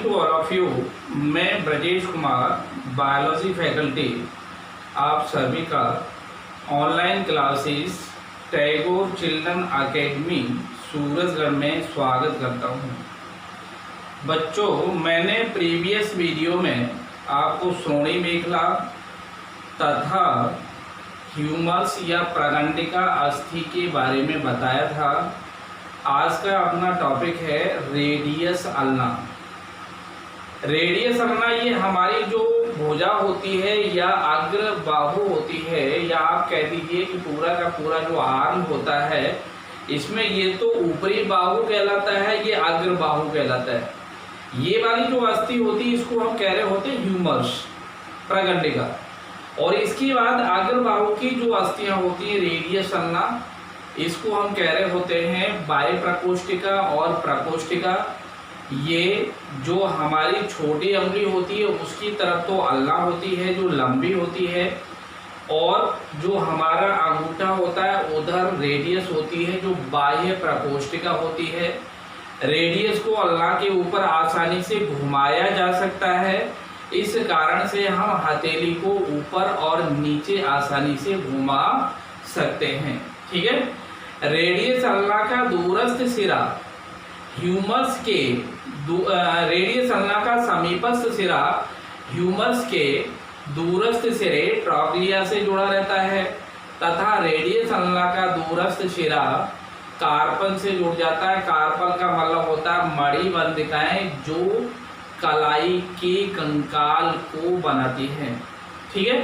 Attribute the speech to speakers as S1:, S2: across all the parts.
S1: To all of you. मैं Brajesh Kumar, biology faculty, आप सभी का online classes Tagore children academy Surajgarh में स्वागत करता हूं। बच्चों, मैंने प्रीवियस वीडियो में आपको श्रोणि मेखला तथा ह्यूमरस या प्रगंडिका अस्थि के बारे में बताया था। आज का अपना टॉपिक है रेडियस अल्ना। रेडियस अल्ना ये हमारी जो भुजा होती है या अग्र बाहु होती है, या आप कह दीजिए कि पूरा का पूरा जो आर्म होता है, इसमें ये तो ऊपरी बाहु कहलाता है, ये अग्र बाहु कहलाता है। ये वाली जो अस्थि होती है इसको हम कह रहे होते हैं ह्यूमरस, प्रगंडिका। और इसके बाद अग्र बाहु की जो अस्थियां होती है रेडियस अल्ना, इसको हम कह रहे होते हैं बाह्य प्रकोष्ठिका और प्रकोष्ठिका। ये जो हमारी छोटी अंगुली होती है उसकी तरफ तो अल्ना होती है जो लंबी होती है, और जो हमारा अंगूठा होता है उधर रेडियस होती है जो बाह्य प्रकोष्ठिका होती है। रेडियस को अल्ना के ऊपर आसानी से घुमाया जा सकता है, इस कारण से हम हथेली को ऊपर और नीचे आसानी से घुमा सकते हैं। ठीक है। रेडियस अल्ना का दूरस्थ सिरा ह्यूमरस के रेडियस अल्ना का समीपस्थ सिरा ह्यूमरस के दूरस्थ सिरे ट्रॉक्लिया से जुड़ा रहता है, तथा रेडियस अल्ना का दूरस्थ सिरा कार्पल से जुड़ जाता है। कार्पल का मतलब होता है मणिबंधिकाएं जो कलाई के कंकाल को बनाती हैं। ठीक है।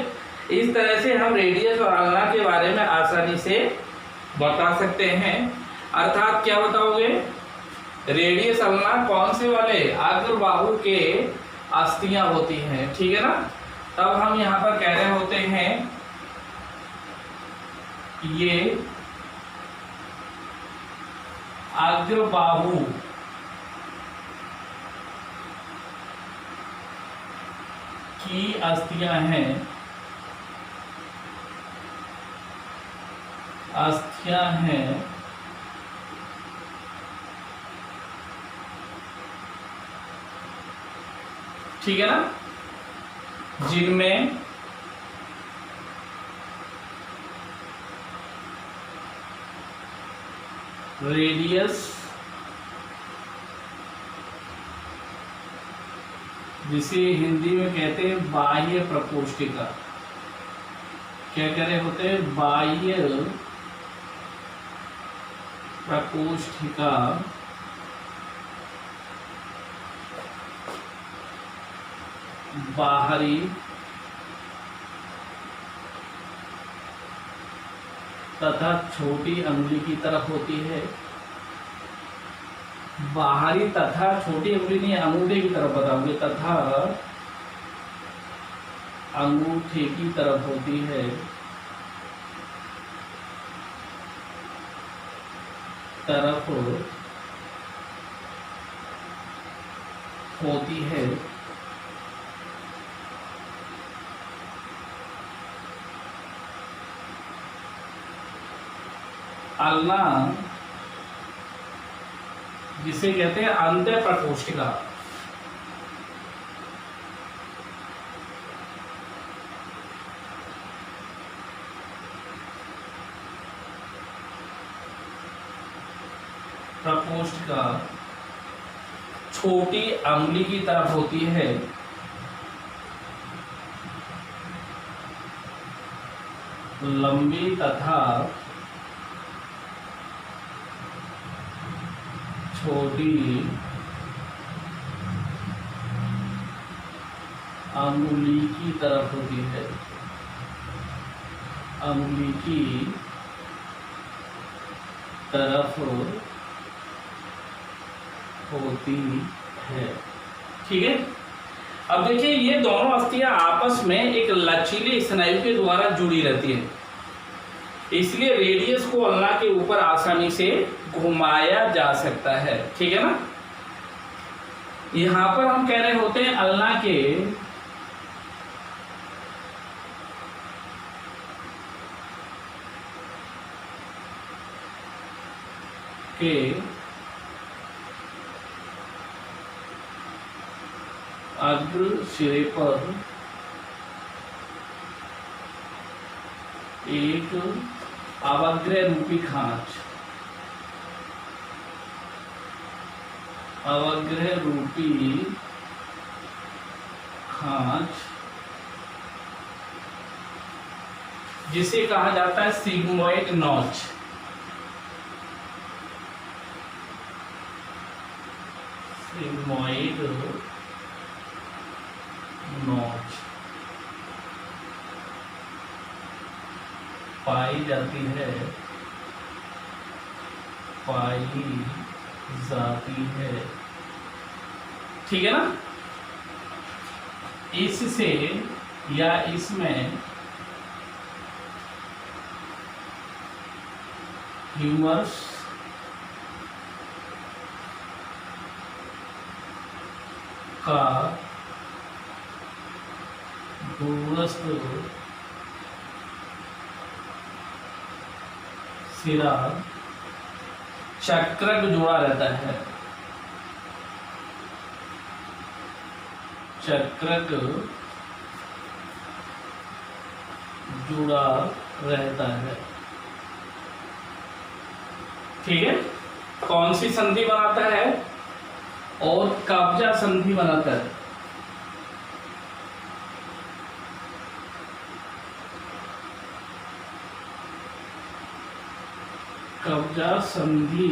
S1: इस तरह से हम रेडियस और अल्ना के बारे में आसानी से बता सकते हैं। अर्थात क्या बताओगे? रेडियस अल्ना कौन से वाले? अग्र बाहु के अस्थियां होती हैं। ठीक है ना। तब हम यहां पर कह रहे होते हैं ये अग्र बाहु की अस्थियां हैं, ठीक है ना, जिनमें रेडियस, जिसे हिंदी में कहते हैं बाह्य प्रकोष्ठिका, क्या कह रहे होते हैं? बाह्य प्रकोष्ठिका, बाहरी तथा छोटी अंगुली की तरफ होती है। बाहरी तथा छोटी अंगुली नहीं, अंगूठे की तरफ बताऊंगे, तथा अंगूठे की तरफ होती है, तरफ होती है। अल्ना, जिसे कहते हैं अंत्य प्रकोष्ठिका। प्रकोष्ठिका छोटी अंगुली की तरफ होती है, लंबी तथा छोटी अंगुली की तरफ होती है, अंगुली की तरफ होती है। ठीक है। अब देखिए, ये दोनों अस्थियां आपस में एक लचीले स्नायु के द्वारा जुड़ी रहती है, इसलिए रेडियस को अल्ना के ऊपर आसानी से घुमाया जा सकता है। ठीक है ना। यहां पर हम कह रहे होते हैं अल्ना के अग्र सिरे पर एक अवग्रह रूपी खांच, अवग्रह रूपी खांच जिसे कहा जाता है सिग्मोइड नॉच। सिग्मोइड नॉच पाई जाती है, पाई जाती है, ठीक है ना। इससे या इसमें ह्यूमरस का दूरस्थ सिरा चक्रक जुड़ा रहता है, चक्रक जुड़ा रहता है, ठीक है। कौन सी संधि बनाता है? और कब्जा संधि बनाता है। कब्जा संधि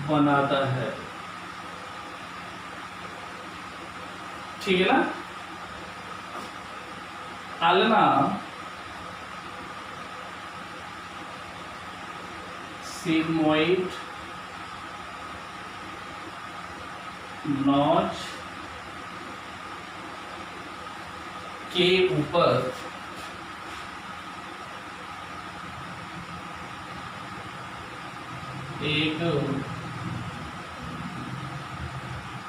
S1: बनाता है, ठीक है ना। अल्ना सिग्मोइड नॉच के ऊपर एक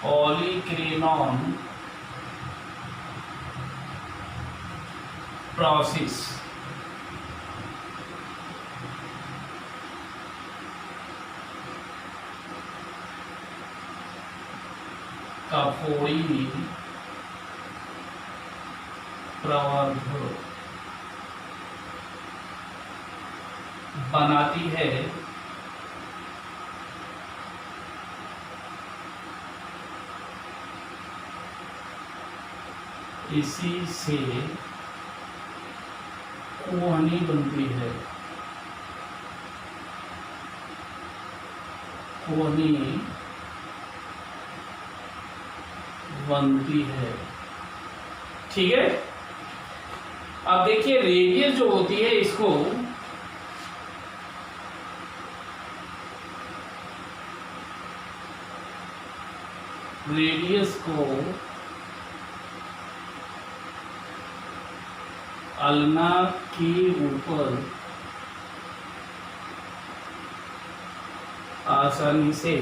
S1: पॉलीक्रेनॉन प्रोसेस कफोड़ी प्रवर्ध बनाती है, इसी से कोहनी बनती है, कोहनी बनती है, ठीक है। अब देखिए रेडियस जो होती है इसको रेडियस को अल्ना के ऊपर आसानी से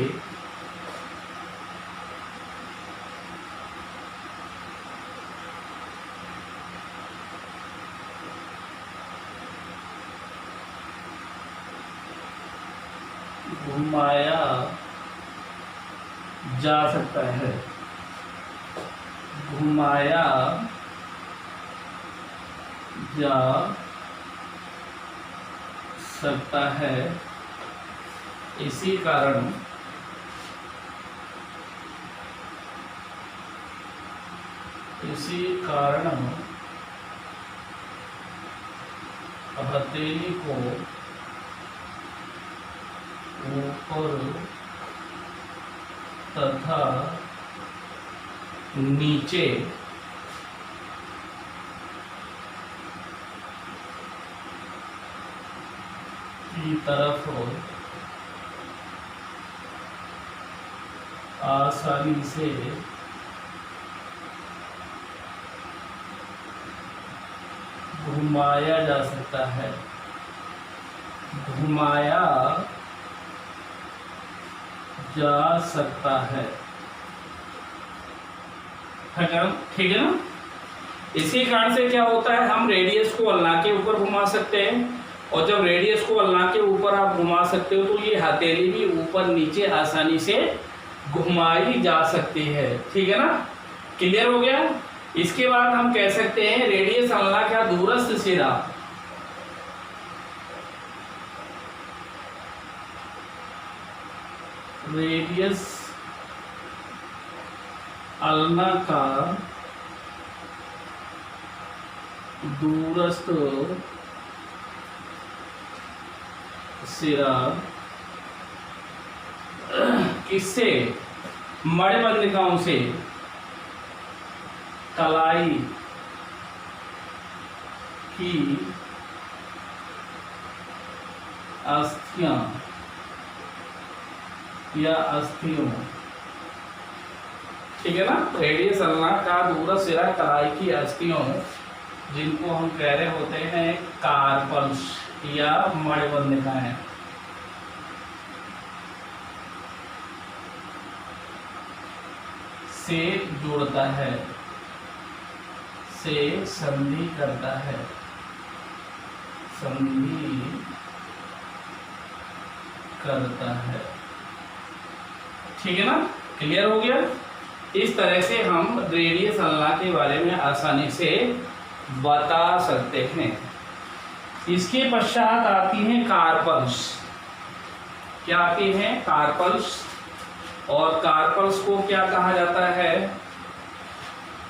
S1: घुमाया जा सकता है, घुमाया जा सकता है। इसी कारण हथेली को ऊपर तथा नीचे की तरफ आसानी से घुमाया जा सकता है, घुमाया जा सकता है, ठीक है ना। इसी कारण से क्या होता है, हम रेडियस को अल्ना के ऊपर घुमा सकते हैं और जब रेडियस को अल्लाह के ऊपर आप घुमा सकते हो तो ये हथेली भी ऊपर नीचे आसानी से घुमाई जा सकती है। ठीक है ना, क्लियर हो गया। इसके बाद हम कह सकते हैं रेडियस अल्लाह का दूरस्थ सिरा, रेडियस अल्लाह का दूरस्थ सिरा किससे, मणिबंधिकाओं से, कलाई की अस्थियां या अस्थियों। ठीक है ना, रेडियस अल्लाह का दूरस्थ सिरा कलाई की अस्थियों, जिनको हम कह रहे होते हैं कार्पल्स या मणिबंधिकाएं, से जुड़ता है, से संधि करता है, संधि करता है। ठीक है ना, क्लियर हो गया। इस तरह से हम रेडियस अल्लाह के बारे में आसानी से बता सकते हैं। इसके पश्चात आती हैं कार्पल्स। क्या आती हैं, कार्पल्स। और कार्पल्स को क्या कहा जाता है,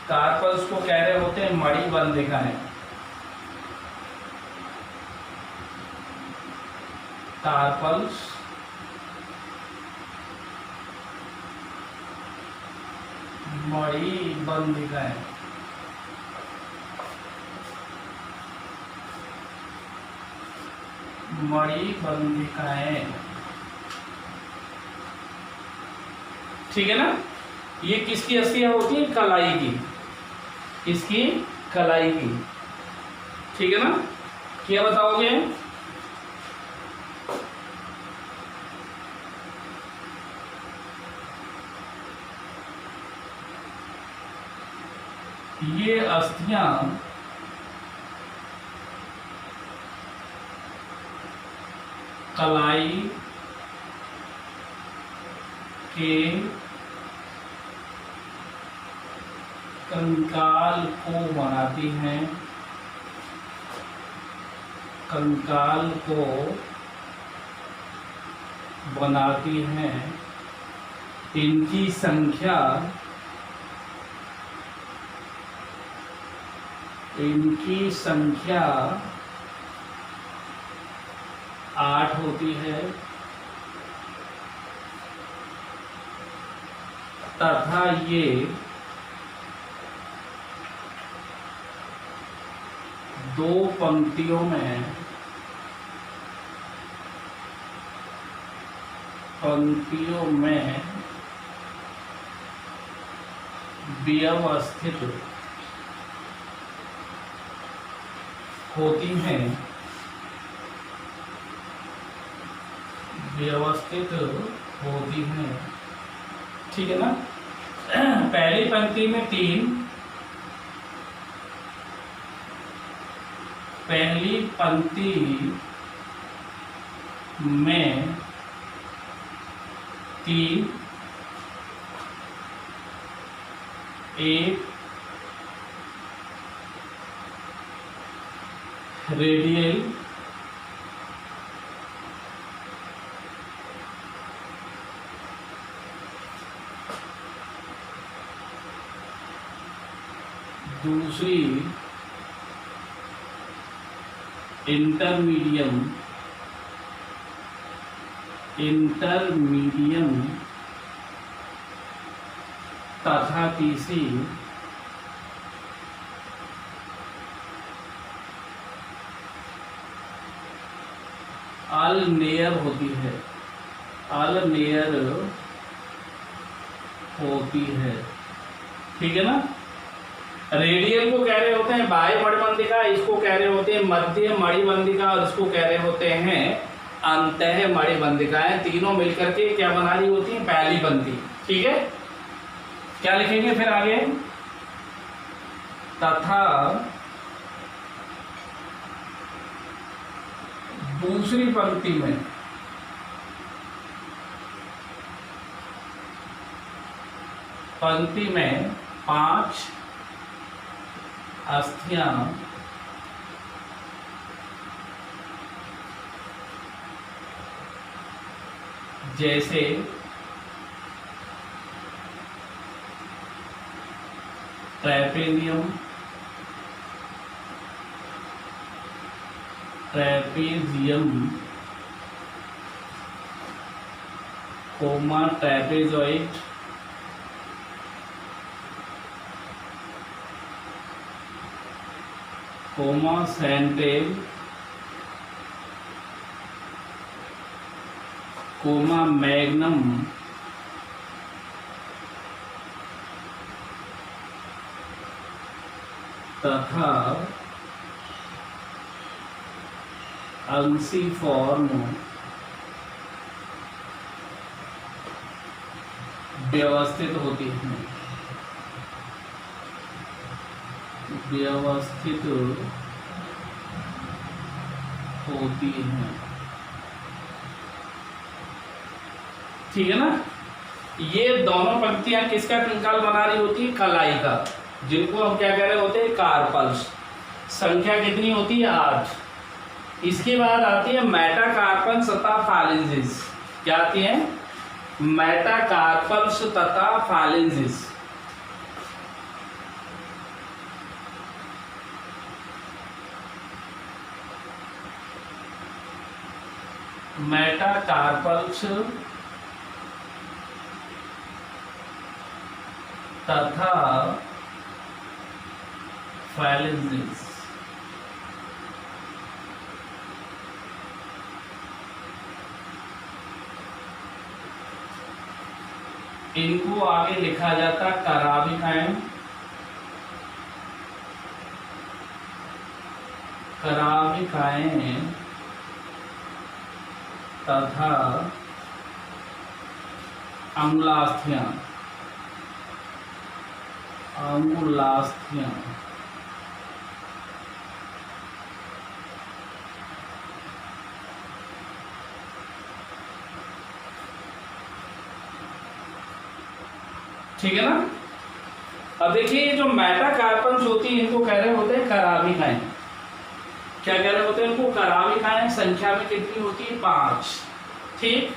S1: कार्पल्स को कह रहे होते हैं मणिबंधिकाएं। कार्पल्स मणिबंधिकाएं। मणिबंधिकाएं, ठीक है ना। ये किसकी अस्थियां होती है, कलाई की, किसकी, कलाई की। ठीक है ना, क्या बताओगे, ये अस्थियां कलाई के कंकाल को बनाती हैं, कंकाल को बनाती हैं। इनकी संख्या, इनकी संख्या 8 होती है तथा ये दो पंक्तियों में, व्यवस्थित होती हैं, व्यवस्थित होती हैं। ठीक है ना, पहली पंक्ति में 3, पहली पंक्ति में 3, एक रेडियल दूसरी इंटरमीडियम तथा तीसरी अल्नेयर होती है, अल्नेयर होती है। ठीक है ना, रेडियल को कह रहे होते हैं बाह्य मणिबंधिका, इसको कह रहे होते हैं मध्य मणिबंधिका और इसको कह रहे होते हैं अंतः मणिबंधिकाएं। तीनों मिलकर के क्या बना रही होती हैं, पहली पंक्ति। ठीक है, क्या लिखेंगे फिर आगे, तथा दूसरी पंक्ति में 5 अस्थियां जैसे ट्रैपेजियम, ट्रैपेजॉइड, सेंट्रेल, मैग्नम तथा अंशिफॉर्म व्यवस्थित होती हैं। ठीक है ना। ये दोनों पंक्तियां किसका कंकाल बना रही होती है? कलाई का, जिनको हम क्या कह रहे होते हैं? कार्पल्स। संख्या कितनी होती है? 8। इसके बाद आती है मेटाकार्पल्स तथा फालेंजिस। क्या आती है? मेटाकार्पल्स तथा फालेंजिस। मेटाकार्पल्स तथा फालेंजिस। इनको आगे लिखा जाता कराविकाएं, तथा अंगुलास्थियां। ठीक है ना। अब देखिए जो मेटाकार्पल्स होती है इनको कह रहे होते हैं कराविकाएं। क्या कह रहे होते हैं इनको? कराविकाएं। संख्या में कितनी होती है? 5। ठीक।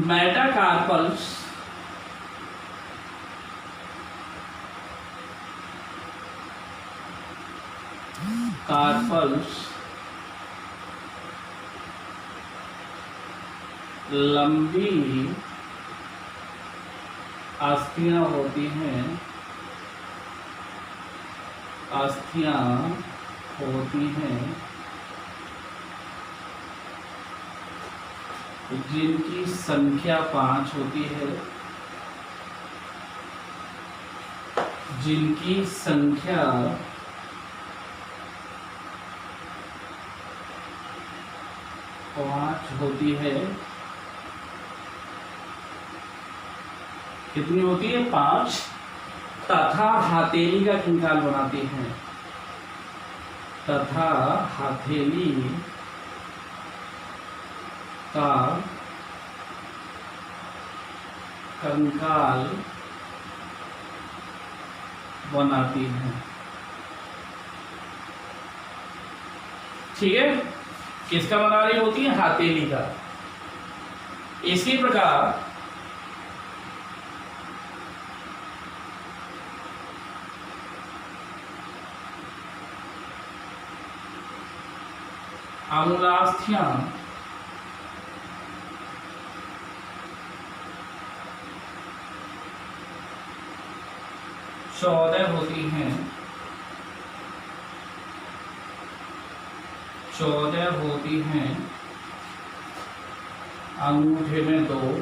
S1: मेटाकार्पल्स लंबी अस्थियां होती हैं, जिनकी संख्या 5 होती है, कितनी होती है? 5। तथा हथेली का कंकाल बनाती हैं, तथा हथेली का कंकाल बनाती हैं। ठीक है। किसका बना रही होती है? हथेली का। इसी प्रकार अंगुलास्थियां चौदह होती हैं, 14 होती हैं। अंगूठे में 2,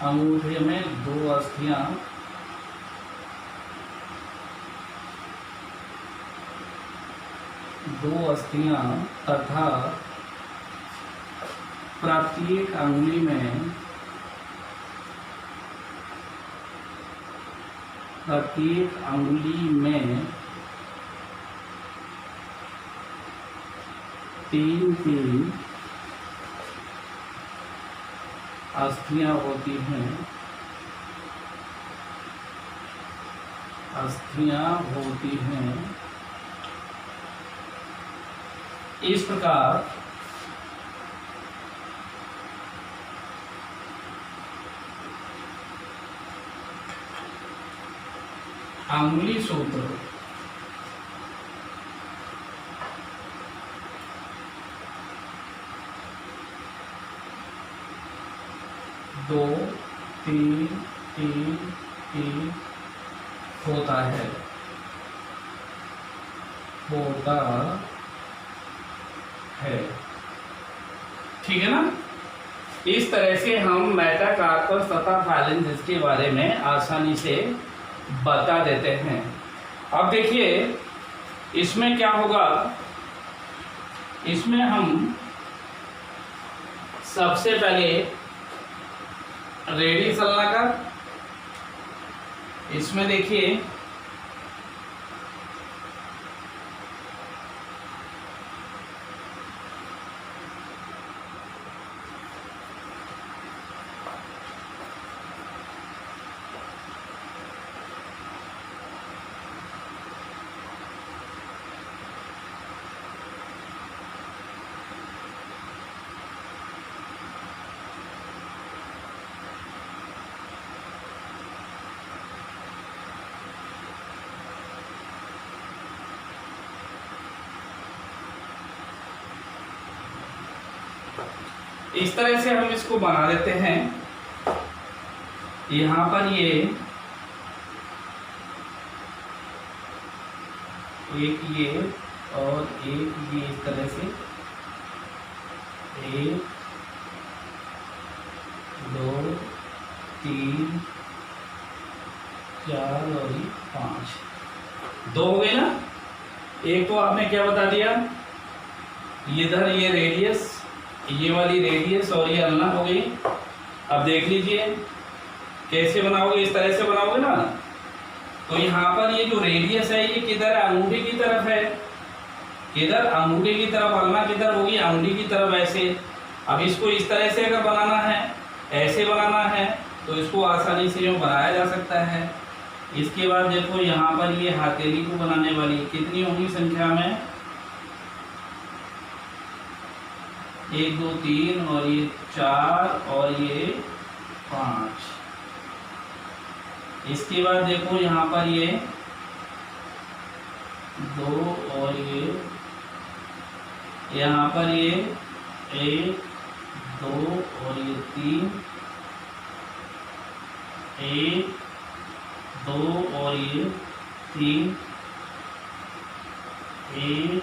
S1: अंगूठे में 2 अस्थियां, तथा प्रत्येक अंगुली में प्रत्येक अंगुली में 3 अस्थियां होती हैं, इस प्रकार अंगुली सूत्र दो तीन तीन तीन होता है ठीक है ना। इस तरह से हम मेटाकार्पस तथा फाइलेंजेस के बारे में आसानी से बता देते हैं। अब देखिए इसमें क्या होगा, इसमें हम सबसे पहले रेडियस अल्लाकार, इसमें देखिए इस तरह से हम इसको बना देते हैं। यहाँ पर ये एक ये और एक ये, इस तरह से 1 2 3 4 और ये 5, 2 हो गए ना। एक तो आपने क्या बता दिया, इधर ये रेडियस, ये वाली रेडियस और ये अल्ना हो गई। अब देख लीजिए कैसे बनाओगे, इस तरह से बनाओगे ना। तो यहाँ पर ये जो रेडियस है ये किधर है, अंगूठी की तरफ है, किधर अंगूठी की तरफ, अल्ना किधर होगी अंगूठी की तरफ, ऐसे। अब इसको इस तरह से अगर बनाना है, ऐसे बनाना है, तो इसको आसानी से जो बनाया जा सकता है। इसके बाद देखो यहाँ पर ये हथेली को बनाने वाली कितनी होगी संख्या में, 1 2 3 और ये 4 और ये 5। इसके बाद देखो यहाँ पर ये 2 और ये यहाँ पर ये 1 2 और ये 3, 1 2 और ये 3, 1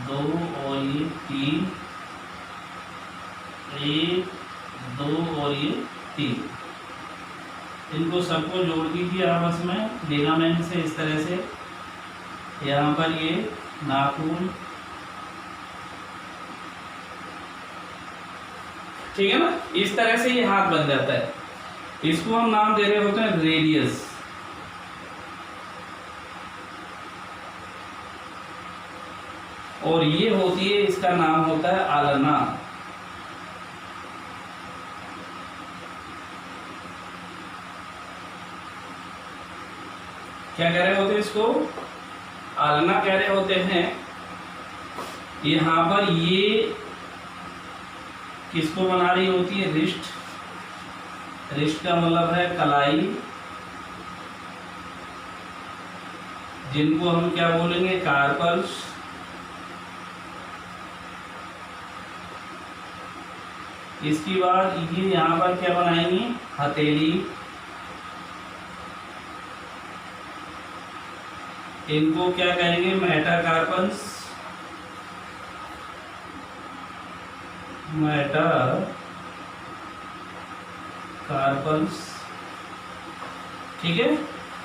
S1: 2 और ये 3, 1 2 और ये 3। इनको सबको जोड़ दीजिए आपस में लिगामेंट से, इस तरह से। यहाँ पर ये नाखून, ठीक है ना। इस तरह से ये हाथ बन जाता है। इसको हम नाम दे रहे होते हैं रेडियस। और ये होती है, इसका नाम होता है आलना। क्या कह रहे होते हैं इसको, आलना कह रहे होते हैं। यहाँ पर ये किसको बना रही होती है, रिस्ट। रिस्ट का मतलब है कलाई, जिनको हम क्या बोलेंगे, कार्पल्स। इसके बाद ये यहाँ पर क्या बनाएंगे, हथेली। इनको क्या कहेंगे, मेटाकार्पल्स। मेटाकार्पल्स, ठीक है।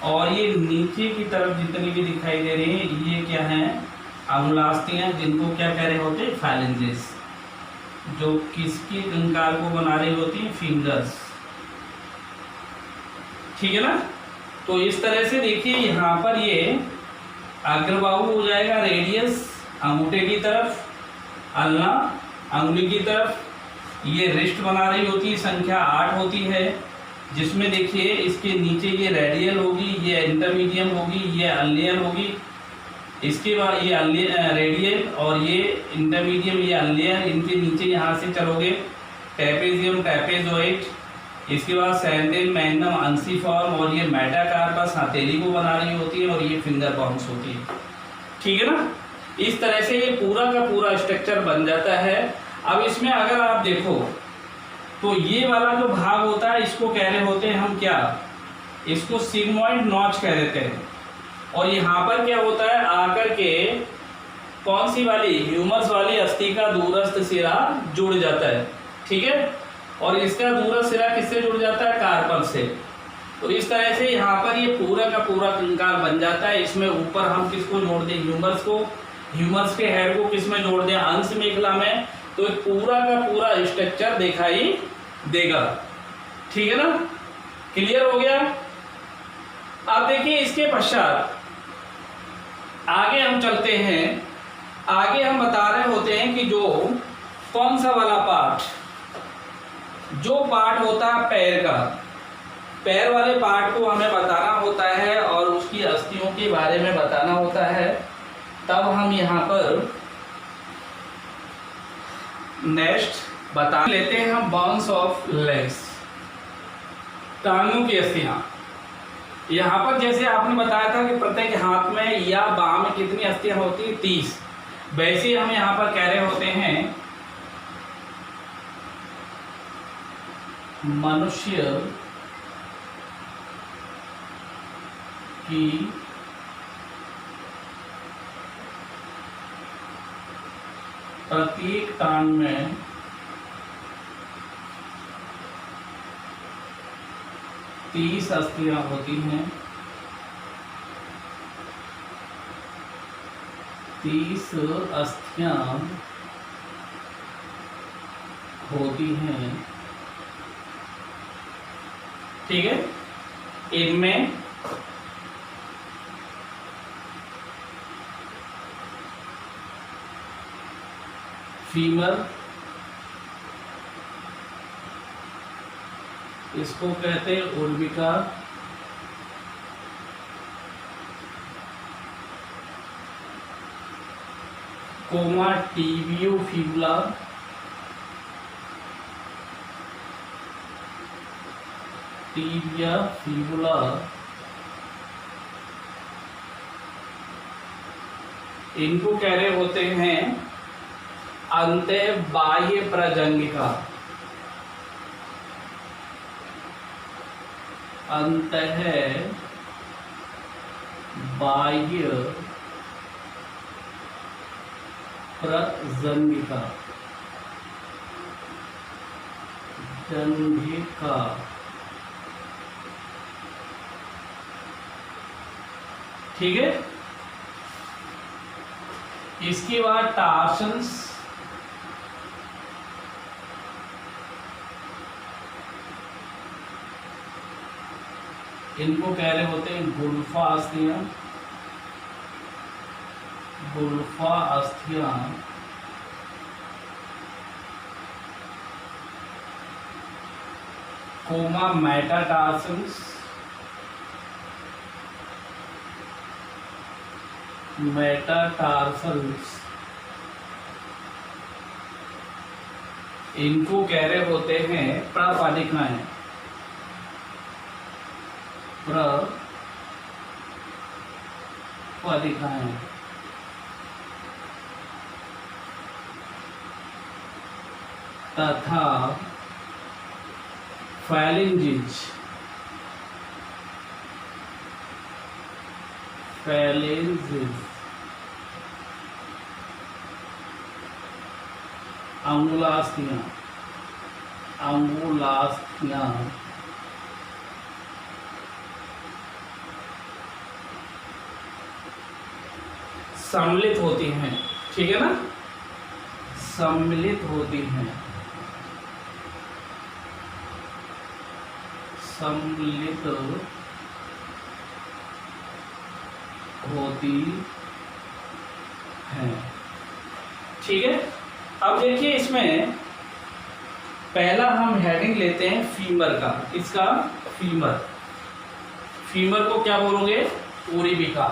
S1: और ये नीचे की तरफ जितनी भी दिखाई दे रही है, ये क्या है, अंगुलास्थियां, जिनको क्या कह रहे होते हैं, फाइलेंजेस, जो किसकी कंकाल को बना रही होती है, फिंगर्स, ठीक है ना। तो इस तरह से देखिए यहाँ पर ये अग्रबाहु हो जाएगा, रेडियस अंगूठे की तरफ, अल्ना अंगुली की तरफ, ये रिस्ट बना रही होती है, संख्या 8 होती है, जिसमें देखिए इसके नीचे ये रेडियल होगी, ये इंटरमीडियम होगी, ये अल्नियर होगी, इसके बाद ये रेडियल और ये इंटरमीडियम, ये अल्नियर, इनके नीचे यहाँ से चलोगे ट्रेपेजियम, ट्रेपेजोइड, इसके बाद सैंडल, मैग्नम, अंसिफॉर्म और ये मेटाकार्पस हथेली को बना रही होती है और ये फिंगर बाउंस होती है। ठीक है ना, इस तरह से ये पूरा का पूरा स्ट्रक्चर बन जाता है। अब इसमें अगर आप देखो तो ये वाला जो भाग होता है इसको कह रहे होते हैं हम क्या, इसको सिग्मोइड नॉच कह देते हैं। और यहाँ पर क्या होता है, आकर के कौन सी वाली, ह्यूमरस वाली अस्थि का दूरस्थ सिरा जुड़ जाता है। ठीक है, और इसका दूरस्थ सिरा किससे जुड़ जाता है, कार्पल से। तो इस तरह से यहाँ पर ये पूरा का पूरा कंकाल बन जाता है। इसमें ऊपर हम किसको जोड़ दें, ह्यूमरस को, ह्यूमरस के हेड को किस में जोड़ दें, अंश मेखला में। तो पूरा का पूरा स्ट्रक्चर दिखाई देगा। ठीक है ना, क्लियर हो गया। अब देखिए इसके पश्चात आगे हम चलते हैं। आगे हम बता रहे होते हैं कि जो कौन सा वाला पार्ट, जो पार्ट होता है पैर का, पैर वाले पार्ट को हमें बताना होता है और उसकी अस्थियों के बारे में बताना होता है। तब हम यहाँ पर नेक्स्ट बता लेते हैं हम बोन्स ऑफ लेग्स, टांगों की अस्थियां। यहाँ पर जैसे आपने बताया था कि प्रत्येक हाथ में या बाह में कितनी अस्थियां होती है, 30। वैसे हम यहाँ पर कह रहे होते हैं मनुष्य की प्रत्येक टांग में 30 अस्थियां होती हैं। 30 अस्थियां होती हैं। ठीक है, इनमें फीमर, इसको कहते हैं उर्विका, comma tibio fibula, tibia fibula, इनको कह रहे होते हैं अंतःबाह्य प्रजंगिका, अंतःबाह्य प्रजंगिका, जंघिका। ठीक है, इसके बाद टार्सन्स, इनको कह रहे होते हैं गुल्फा अस्थियां, गुल्फा अस्थियां। कोमा मेटाटार्सन्स, मेटाटार्सल्स, इनको कह रहे होते हैं प्रपादिकाएं, प्रपादिकाएं। तथा फैलेंजेस, फैलेंजेस, अंगुलास्थियां, अंगुलास्थियां। सम्मिलित होती हैं। ठीक है ना, सम्मिलित होती हैं, सम्मिलित होती है। ठीक है, अब देखिए इसमें पहला हम हेडिंग लेते हैं फीमर का। इसका फीमर, फीमर को क्या बोलोगे? पूर्विका।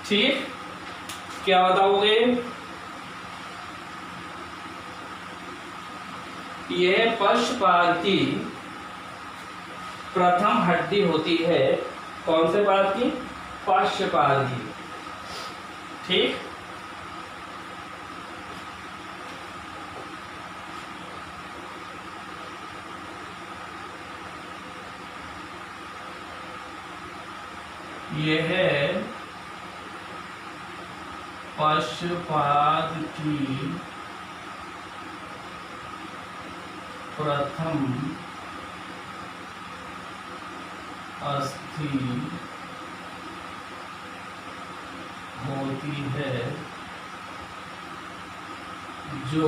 S1: ठीक, क्या बताओगे? यह पश्चपाद की प्रथम हड्डी होती है। कौन से पाद की? पश्चपाद की। ठीक, यह पश्चपाद की प्रथम अस्थि होती है जो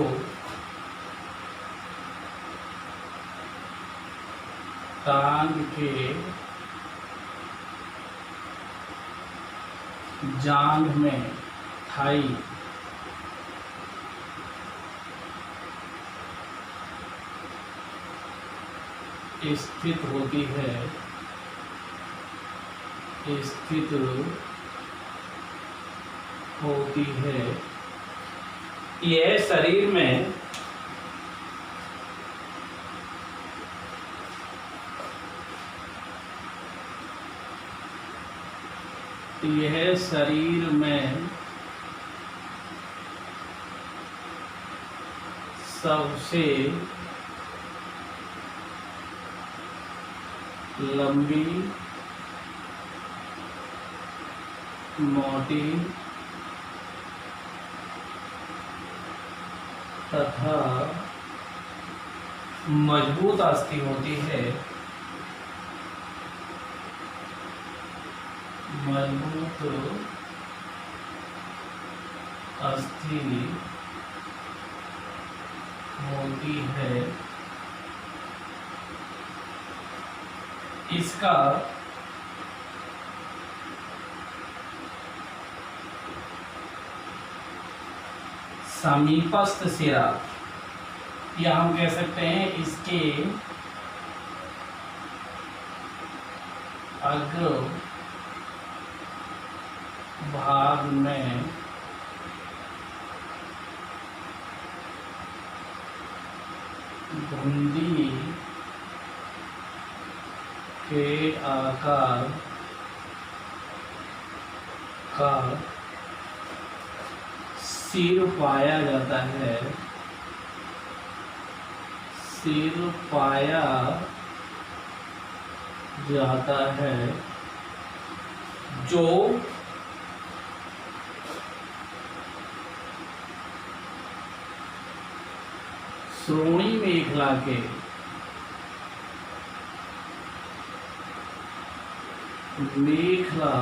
S1: टांग के जांघ में थाई स्थित होती है, स्थित होती है। यह शरीर में यह शरीर में सबसे लंबी, मोटी तथा मजबूत अस्थि होती है। मजबूत अस्थि होती है। इसका समीपस्थ सिरा, या हम कह सकते हैं इसके अग्र भाग में घुंडी के आकार का सिर पाया जाता है। सिर पाया जाता है जो श्रोणी मेखला के मेखला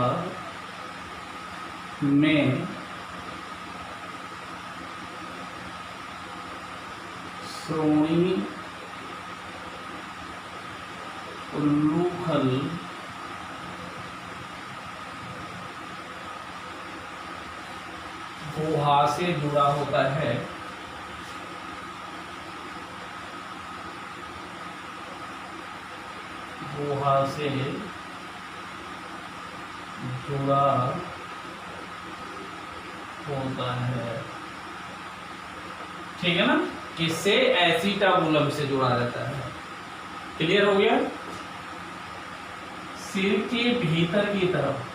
S1: में श्रोणी उल्लूखल गुहा से जुड़ा होता है। गुहा से जुड़ा होता है। ठीक है ना, किससे? एसिटाबुलम से जुड़ा रहता है। क्लियर हो गया? सिर के भीतर की तरफ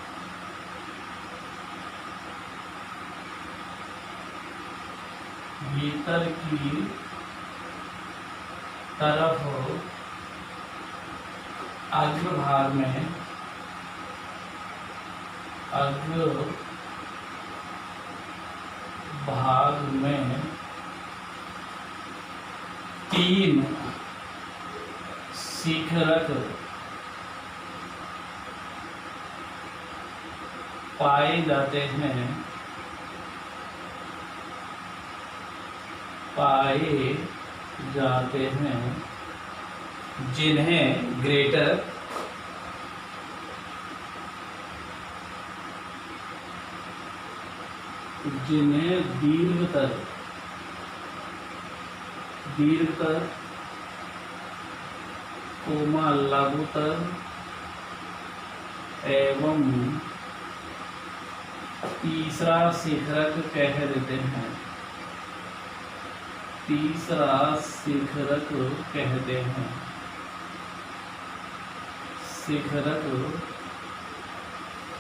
S1: अग्रभाग में शिखरक पाए जाते हैं, पाए जाते हैं, जिन्हें ग्रेटर जिन्हें दीर्घतर कोमा लघुतर एवं तीसरा शिखरक कह देते हैं, तीसरा शिखरक कहते हैं, शिखरक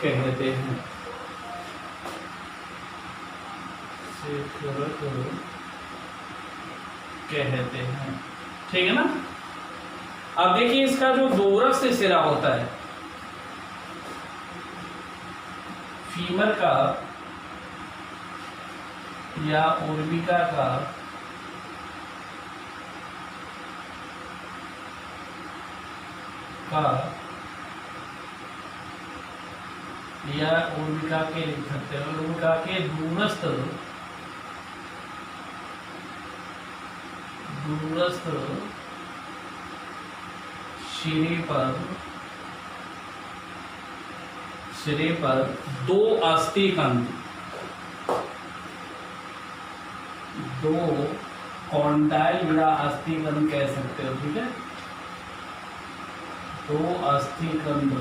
S1: कहते हैं, शिखरक कहते हैं। ठीक है ना। अब देखिए इसका जो दूरस्थ सिरा होता है फीमर का या ऊर्मिका का या ऊर्मिका के लिख सकते हैं, ऊर्मिका के दूरस्थ सिरे पर दो अस्थिकंद, दो कॉन्डाइल या अस्थिकंद कह सकते हो। ठीक है, दो अस्थिकंद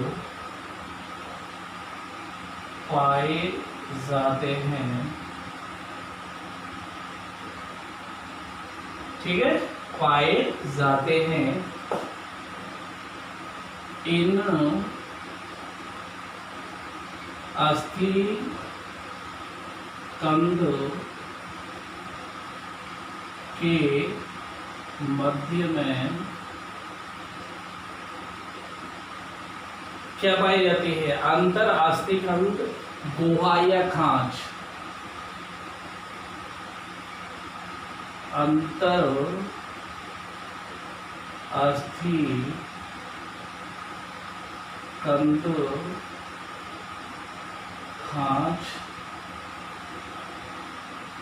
S1: पाए जाते हैं। ठीक है, पाए जाते हैं इन अस्थिकंद के मध्य में क्या पाई जाती है? अंतर अस्थिकंद गुहा या खांच, अंतर अस्थिकंद खांच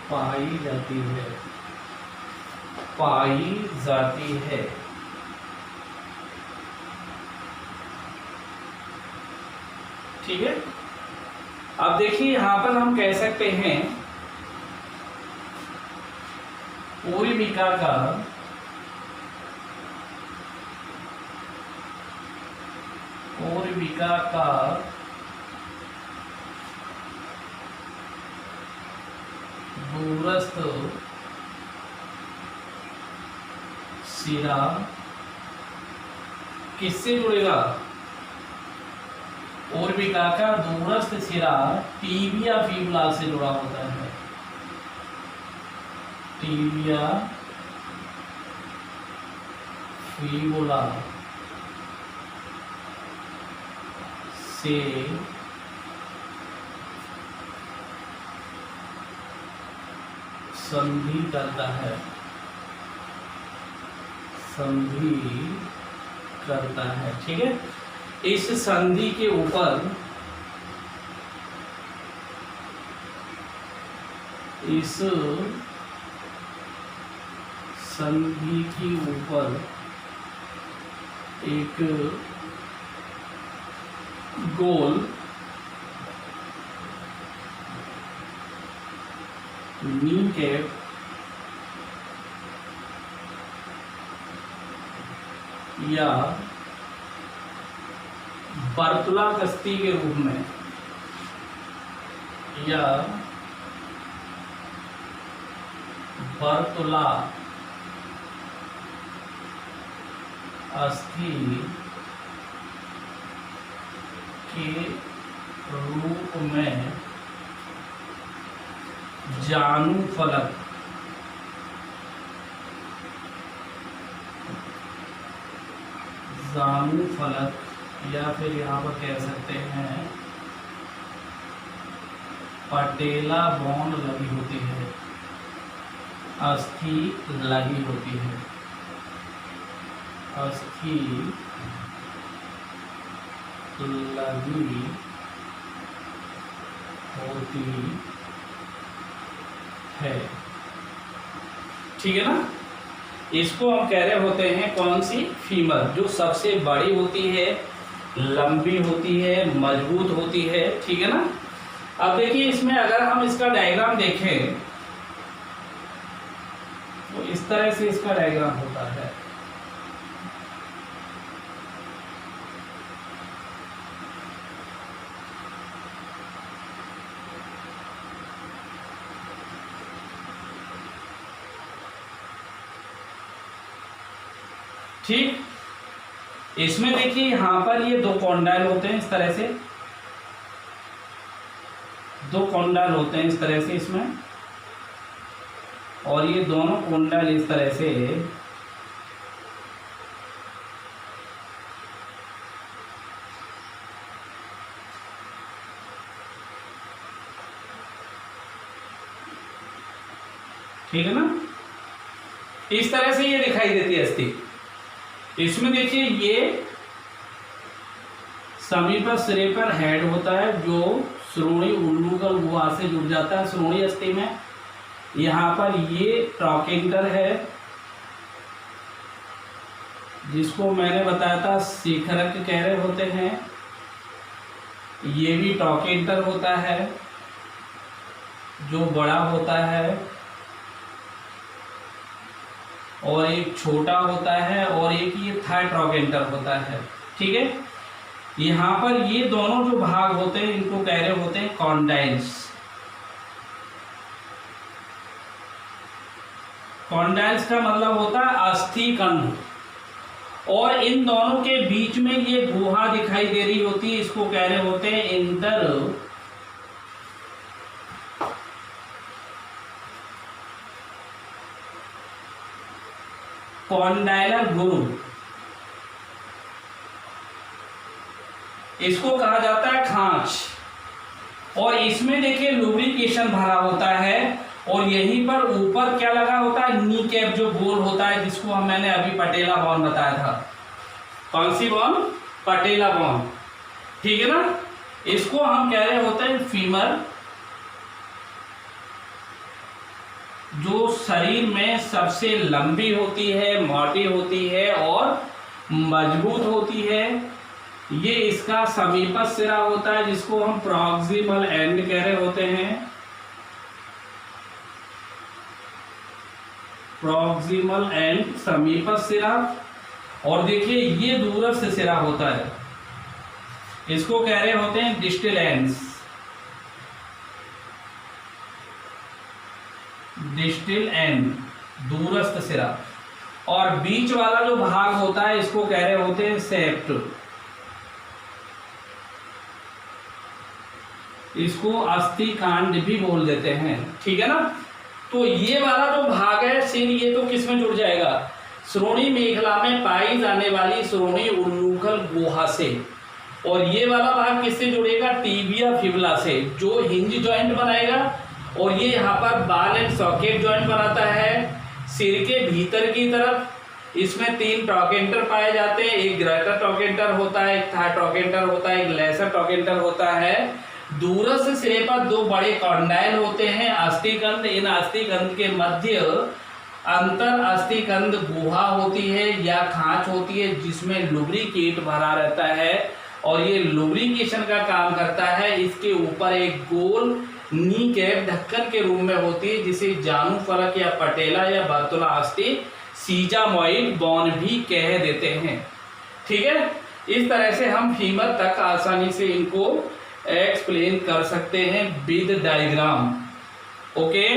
S1: पाई जाती है, पाई जाती है। ठीक है, अब देखिए यहां पर हम कह सकते हैं ऊर्मिका का दूरस्थ सिरा किससे जुड़ेगा? ऊर्मिका का दूरस्थ सिरा टीबिया फीबुला से जुड़ा होता है, टीबिया फीबुला से संधि करता है, संधि करता है। ठीक है, इस संधि के ऊपर इस संधि के ऊपर एक गोल नी कैप या वर्तुलाकृति के रूप में या वर्तुला अस्थि के रूप में जानु फलक या फिर यहाँ पर कह सकते हैं पटेला बॉन्ड लगी होती है, अस्थि लगी होती है। अस्थि लगी होती है, ठीक है ना। इसको हम कह रहे होते हैं कौन सी, फीमर, जो सबसे बड़ी होती है, लंबी होती है, मजबूत होती है, ठीक है ना। अब देखिए इसमें अगर हम इसका डायग्राम देखें तो इस तरह से इसका डायग्राम होता है। ठीक, इसमें देखिए यहां पर ये दो कॉन्डाइल होते हैं इस तरह से, दो कॉन्डाइल होते हैं इस तरह से इसमें, और ये दोनों कॉन्डाइल इस तरह से ठीक है ना, इस तरह से ये दिखाई देती है अस्थि। इसमें देखिए ये समीपस्थ सिरे पर हेड होता है जो श्रोणि उल्लूकल गुहा से जुड़ जाता है श्रोणि अस्थि में। यहाँ पर ये ट्रॉकेंटर है जिसको मैंने बताया था शिखरक कह रहे होते हैं, ये भी ट्रॉकेंटर होता है जो बड़ा होता है, और एक छोटा होता है, और एक ये थाई ट्रॉकेंटर होता है, ठीक है। यहाँ पर ये दोनों जो भाग होते हैं इनको कह रहे होते हैं कॉन्डाइल्स। कॉन्डाइल्स का मतलब होता है अस्थि कंद, और इन दोनों के बीच में ये गुहा दिखाई दे रही होती है, इसको कह रहे होते हैं इंटर कॉन्डाइलर ग्रूव, इसको कहा जाता है खांच। और इसमें देखिए लुब्रिकेशन भरा होता है, और यहीं पर ऊपर क्या लगा होता है, नी कैप जो गोल होता है, जिसको मैंने अभी पटेला बॉन बताया था। कौन सी बॉन, पटेला बॉन, ठीक है ना। इसको हम कह रहे होते हैं फीमर, जो शरीर में सबसे लंबी होती है, मोटी होती है और मजबूत होती है। ये इसका समीपस्थ सिरा होता है जिसको हम प्रॉक्सिमल एंड कह रहे होते हैं, प्रॉक्सिमल एंड समीपस्थ सिरा। और देखिए ये दूरस्थ सिरा होता है, इसको कह रहे होते हैं डिस्टल एंड्स, डिस्टल एंड, दूरस्थ सिरा। और बीच वाला जो भाग होता है इसको कह रहे होते हैं सेप्ट, इसको अस्थि कांड भी बोल देते हैं, ठीक है ना। तो ये वाला जो भाग है सिर, ये तो किस में जुड़ जाएगा, श्रोणि मेखला में पाई जाने वाली श्रोणि उल्लूकल गुहा से। और ये वाला भाग किससे जुड़ेगा, टिबिया फिबुला से, जो हिंज जॉइंट बनाएगा। और ये यहाँ पर बाल एंड सॉकेट जॉइंट बनाता है सिर के भीतर की तरफ। इसमें 3 ट्रॉकेंटर पाए जाते हैं, एक ग्रेटर ट्रॉकेंटर होता है, एक थाई ट्रॉकेंटर होता है, एक लेसर ट्रॉकेंटर होता है। दूरस्थ सिरे पर 2 बड़े कॉन्डाइल होते हैं, अस्थिकंद। इन अस्थिकंद के मध्य अंतर अस्थिकंद गुहा होती है या खांच होती है, जिसमें लुब्रिकेट भरा रहता है, और ये लुब्रिकेशन का काम करता है। इसके ऊपर एक गोल नी कैप ढक्कन के रूप में होती है, जिसे जानु फलक या पटेला या बर्तुला अस्थि सीजामॉइड बॉन भी कह देते हैं, ठीक है। इस तरह से हम फीमर तक आसानी से इनको एक्सप्लेन कर सकते हैं विद डायग्राम, ओके।